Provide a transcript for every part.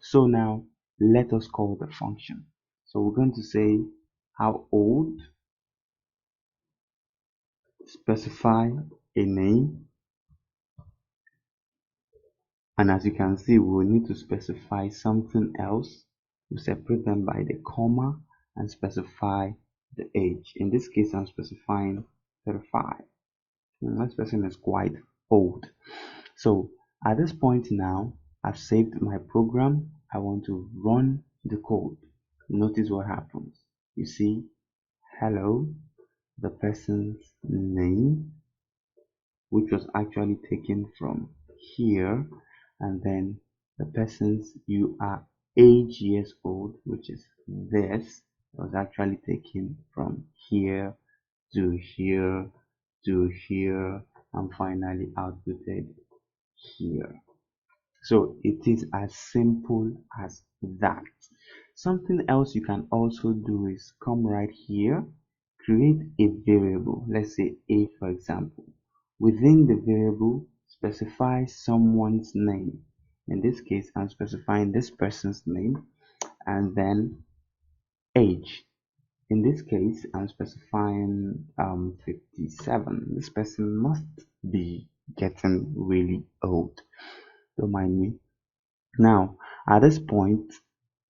So now let us call the function. So we're going to say how old, specify a name, and as you can see, we will need to specify something else. We separate them by the comma and specify the age. In this case, I'm specifying 35. This person is quite old. So at this point now, I've saved my program. I want to run the code. Notice what happens. You see, hello, the person's name, which was actually taken from here, and then the person's you are age years old, which is this, was actually taken from here to here to here, and finally outputted here. So it is as simple as that. Something else you can also do is come right here, create a variable, let's say a for example. Within the variable, specify someone's name. In this case, I'm specifying this person's name, and then age. In this case, I'm specifying 57. This person must be getting really old. Don't mind me. Now, at this point,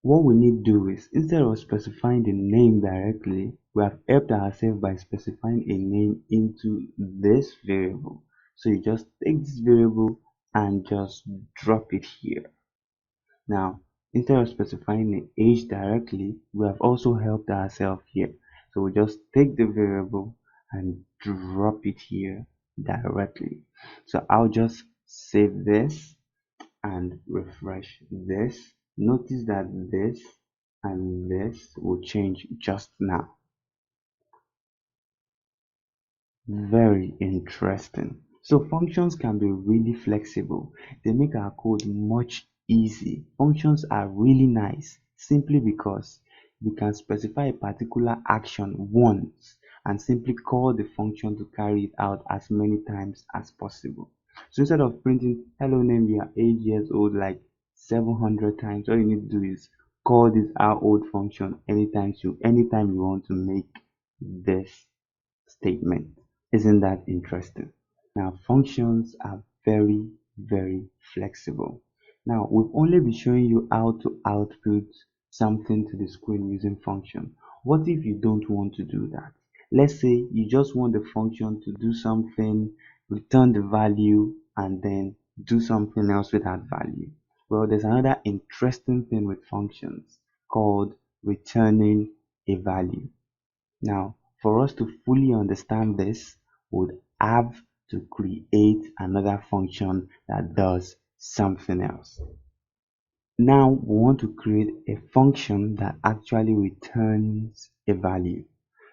what we need to do is, instead of specifying the name directly, we have helped ourselves by specifying a name into this variable. So you just take this variable and just drop it here. Now, instead of specifying the age directly, we have also helped ourselves here. So we just take the variable and drop it here directly. So I'll just save this and refresh this. Notice that this and this will change just now. Very interesting. So functions can be really flexible. They make our code much easy. Functions are really nice simply because we can specify a particular action once and simply call the function to carry it out as many times as possible. So instead of printing hello name you are 8 years old like 700 times, all you need to do is call this how old function anytime you want to make this statement. Isn't that interesting? Now, functions are very, very flexible. Now, we've only been showing you how to output something to the screen using function. What if you don't want to do that? Let's say you just want the function to do something, return the value, and then do something else with that value. Well, there's another interesting thing with functions called returning a value. Now, for us to fully understand this, would have to create another function that does something else. Now we want to create a function that actually returns a value.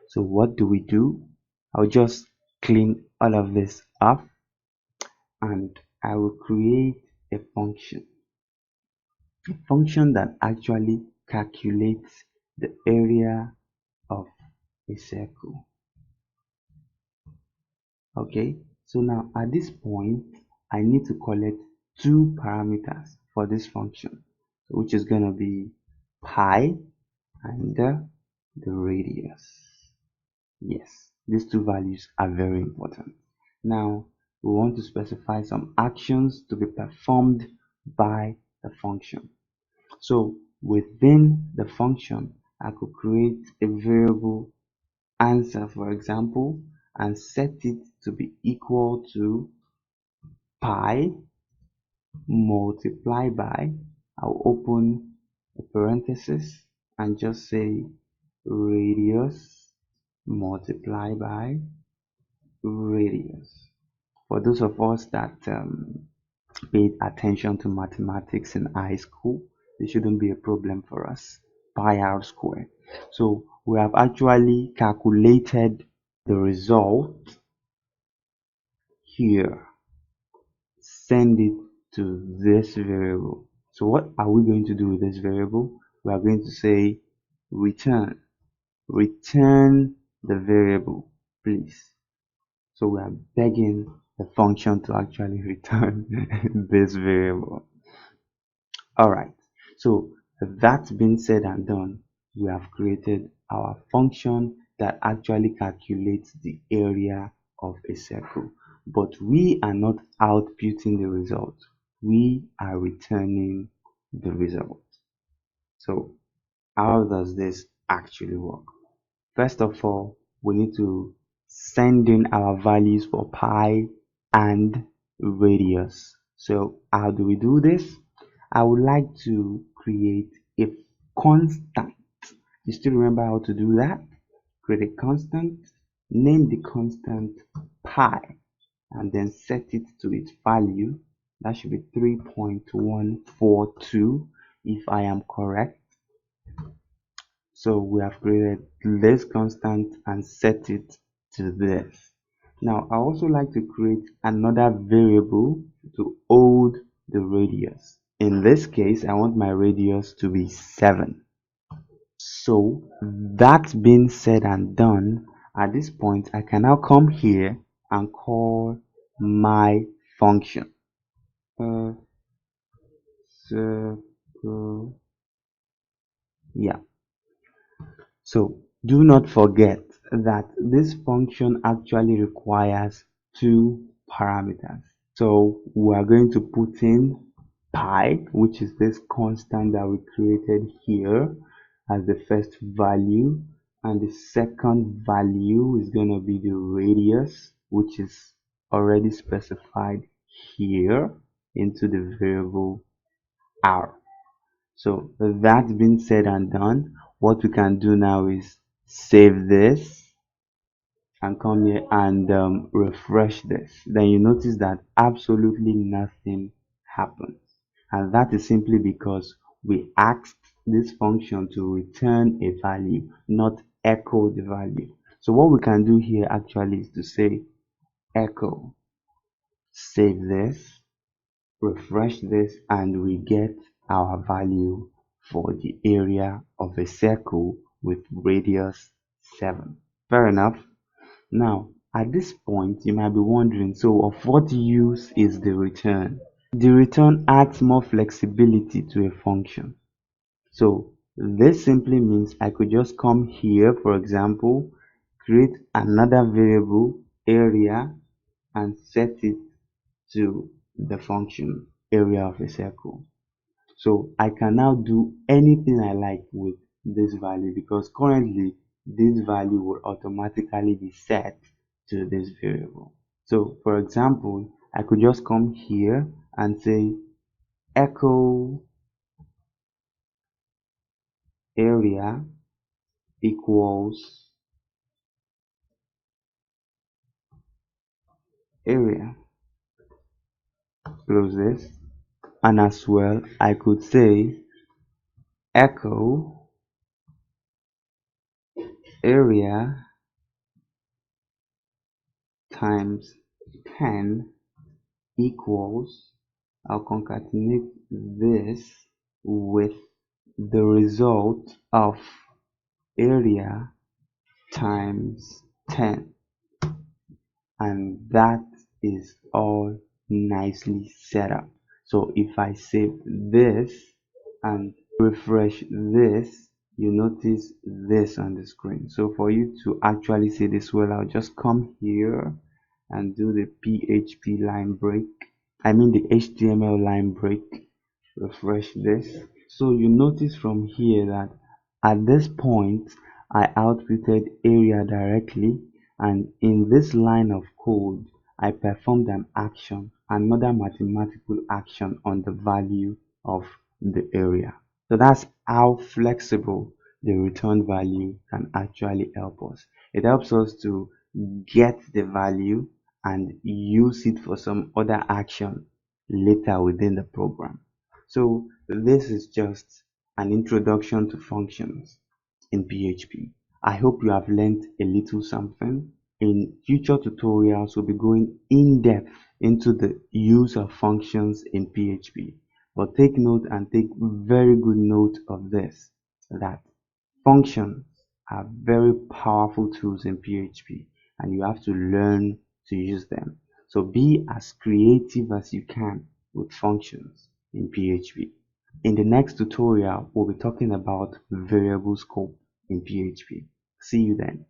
So what do? I'll just clean all of this up and I will create a function that actually calculates the area of a circle. Okay, so now at this point I need to collect two parameters for this function, which is going to be pi and the radius. Yes, these two values are very important. Now we want to specify some actions to be performed by the function. So within the function I could create a variable answer for example and set it to be equal to pi multiply by, I'll open a parenthesis and just say radius multiply by radius. For those of us that paid attention to mathematics in high school, this shouldn't be a problem for us. Pi r square. So we have actually calculated the result here. Send it to this variable. So what are we going to do with this variable? We are going to say return the variable, please. So we are begging the function to actually return this variable. Alright, So that's been said and done, we have created our function that actually calculates the area of a circle. But we are not outputting the result. We are returning the result. So how does this actually work? First of all, we need to send in our values for pi and radius. So how do we do this? I would like to create a constant. You still remember how to do that? Create a constant, name the constant pi, and then set it to its value. That should be 3.142 if I am correct. So we have created this constant and set it to this. Now I also like to create another variable to hold the radius. In this case, I want my radius to be 7. So that's been said and done. At this point, I can now come here and call my function. Circle. Yeah. So do not forget that this function actually requires two parameters. So we are going to put in pi, which is this constant that we created here as the first value, and the second value is going to be the radius, which is already specified here into the variable r. So that's been said and done. What we can do now is save this and come here and refresh this. Then you notice that absolutely nothing happens, and that is simply because we asked this function to return a value, not echo the value. So what we can do here actually is to say echo, save this, refresh this, and we get our value for the area of a circle with radius 7. Fair enough. Now, at this point, you might be wondering, so of what use is the return? The return adds more flexibility to a function. So this simply means I could just come here, for example, create another variable area and set it to the function area of a circle. So I can now do anything I like with this value, because currently this value will automatically be set to this variable. So for example, I could just come here and say echo area equals area, close this, and as well I could say echo area times 10 equals, I'll concatenate this with the result of area times 10, and that is all nicely set up. So if I save this and refresh this, you notice this on the screen. So for you to actually see this well, I'll just come here and do the PHP line break. I mean the HTML line break. Refresh this. So you notice from here that at this point I outputted area directly, and in this line of code I performed an action, another mathematical action on the value of the area. So that's how flexible the return value can actually help us. It helps us to get the value and use it for some other action later within the program. So this is just an introduction to functions in PHP. I hope you have learned a little something. In future tutorials, we'll be going in depth into the use of functions in PHP. But take note and take very good note of this, that functions are very powerful tools in PHP, and you have to learn to use them. So be as creative as you can with functions in PHP. In the next tutorial, we'll be talking about variable scope in PHP. See you then.